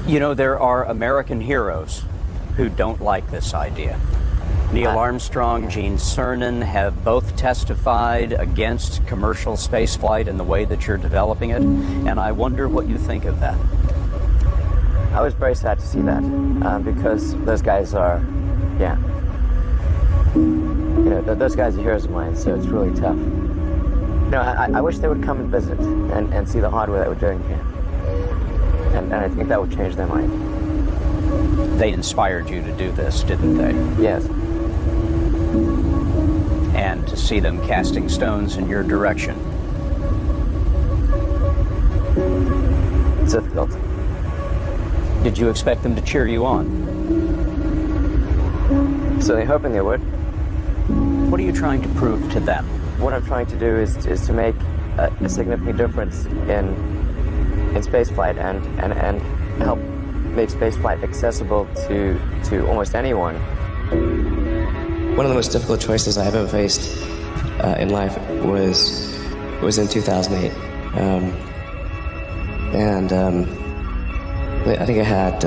You know, there are American heroes who don't like this idea. Neil Armstrong, Gene Cernan have both testified against commercial spaceflight and the way that you're developing it, and I wonder what you think of that. I was very sad to see that, because those guys are, yeah. You know, those guys are heroes of mine, so it's really tough. You know, I wish they would come and visit and see the hardware that we're doing here. And I think that would change their mind. They inspired you to do this, didn't they? Yes. And to see them casting stones in your direction. It's difficult. Did you expect them to cheer you on? Certainly hoping they would. What are you trying to prove to them? What I'm trying to do is to make a significant difference in spaceflight and help make spaceflight accessible to almost anyone. One of the most difficult choices I ever faced in life was in 2008. I think I had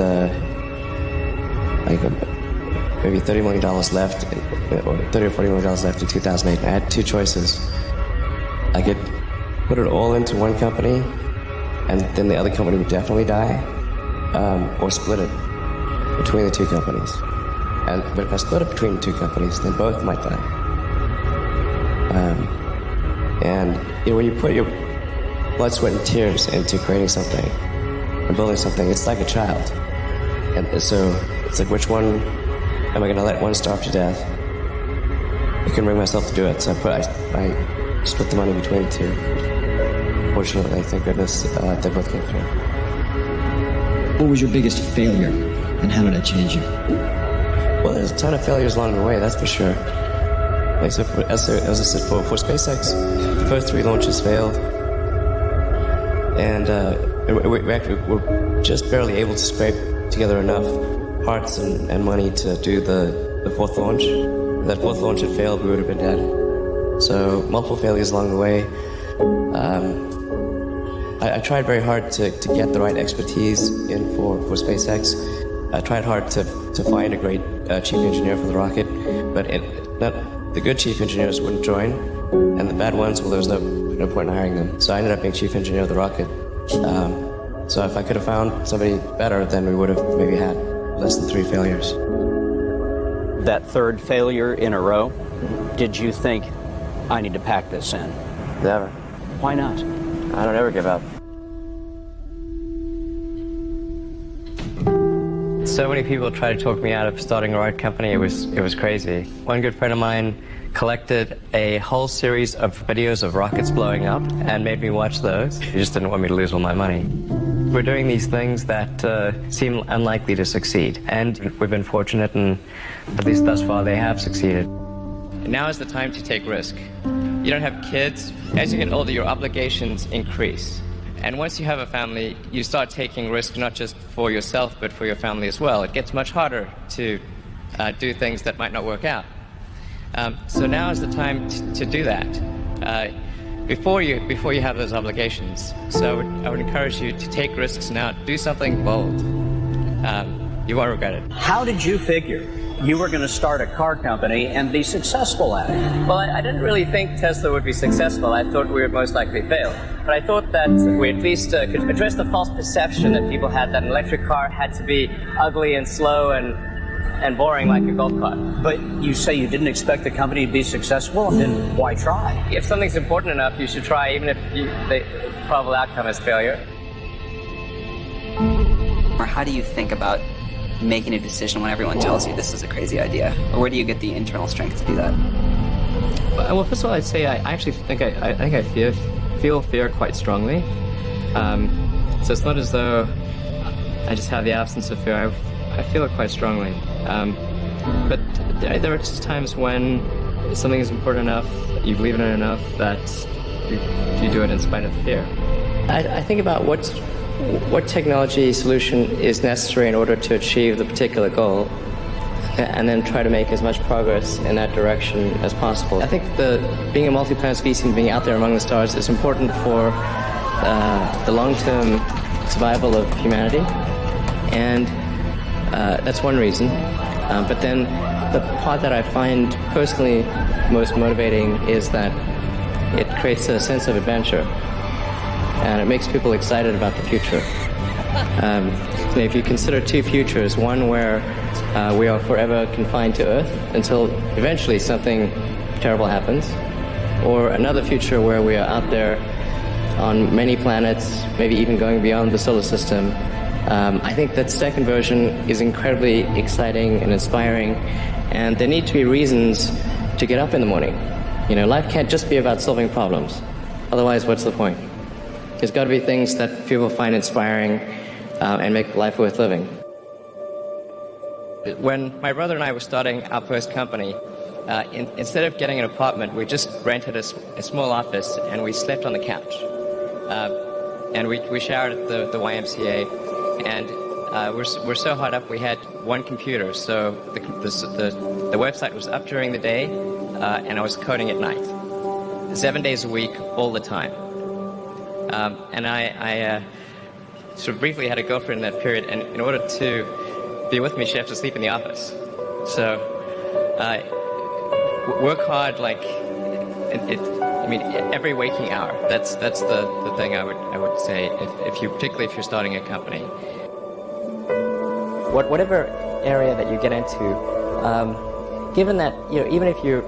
maybe $30 million left, or $30 or $40 million left in 2008. I had two choices. I could put it all into one company, and then the other company would definitely die, or split it between the two companies. But if I split it between the two companies, then both might die. And you know, when you put your blood, sweat, and tears into creating something or building something, it's like a child. And so it's like, which one am I going to let one starve to death? I couldn't bring myself to do it, so I split the money between the two. Fortunately, thank goodness, they both came through. What was your biggest failure, and how did it change you? Well, there's a ton of failures along the way, that's for sure. Like, so as I said, for SpaceX, the first 3 launches failed. And we're just barely able to scrape together enough parts and money to do the 4th launch. If that 4th launch had failed, we would have been dead. So multiple failures along the way. I tried very hard to get the right expertise in for SpaceX. I tried hard to find a great chief engineer for the rocket, but the good chief engineers wouldn't join, and the bad ones, well, there was no point in hiring them. So I ended up being chief engineer of the rocket. So if I could have found somebody better, then we would have maybe had less than 3 failures. That 3rd failure in a row, did you think, I need to pack this in? Never. Why not? I don't ever give up. So many people tried to talk me out of starting a rocket company. It was crazy. One good friend of mine collected a whole series of videos of rockets blowing up and made me watch those. He just didn't want me to lose all my money. We're doing these things that seem unlikely to succeed, and we've been fortunate, and at least thus far they have succeeded. Now is the time to take risk. You don't have kids. As you get older, your obligations increase. And once you have a family, you start taking risks not just for yourself, but for your family as well. It gets much harder to do things that might not work out. So now is the time to do that before you have those obligations. So I would encourage you to take risks now. Do something bold. You won't regret it. How did you figure you were going to start a car company and be successful at it? Well, I didn't really think Tesla would be successful. I thought we would most likely fail. But I thought that we at least could address the false perception that people had that an electric car had to be ugly and slow and boring like a golf cart. But you say you didn't expect the company to be successful, then why try? If something's important enough, you should try, even if the probable outcome is failure. Or how do you think about making a decision when everyone tells you this is a crazy idea? Or where do you get the internal strength to do that? Well, first of all, I'd say I actually think I feel fear quite strongly. So it's not as though I just have the absence of fear. I feel it quite strongly. But there are just times when something is important enough, you believe in it enough, that you do it in spite of the fear. I think about what technology solution is necessary in order to achieve the particular goal, and then try to make as much progress in that direction as possible. I think being a multi-planet species and being out there among the stars is important for the long-term survival of humanity. And that's one reason. But then the part that I find personally most motivating is that it creates a sense of adventure, and it makes people excited about the future. If you consider two futures, one where we are forever confined to Earth until eventually something terrible happens, or another future where we are out there on many planets, maybe even going beyond the solar system, I think that second version is incredibly exciting and inspiring, and there need to be reasons to get up in the morning. Life can't just be about solving problems. Otherwise, what's the point? There's got to be things that people find inspiring and make life worth living. When my brother and I were starting our first company, instead of getting an apartment, we just rented a small office and we slept on the couch. And we showered at the YMCA, and we're so hot up we had one computer, so the website was up during the day, and I was coding at night, 7 days a week, all the time. And I sort of briefly had a girlfriend in that period, and in order to be with me, she had to sleep in the office. So work hard, every waking hour. That's the thing I would say, particularly if you're starting a company. Whatever area that you get into, given that even if you're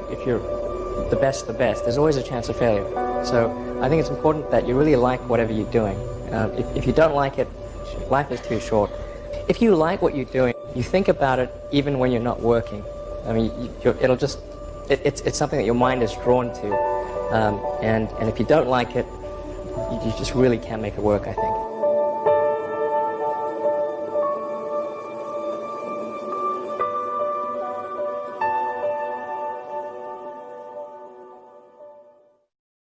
the best, there's always a chance of failure. So I think it's important that you really like whatever you're doing. If you don't like it, life is too short. If you like what you're doing, you think about it even when you're not working. I mean, it's something that your mind is drawn to. And if you don't like it, you just really can't make it work, I think.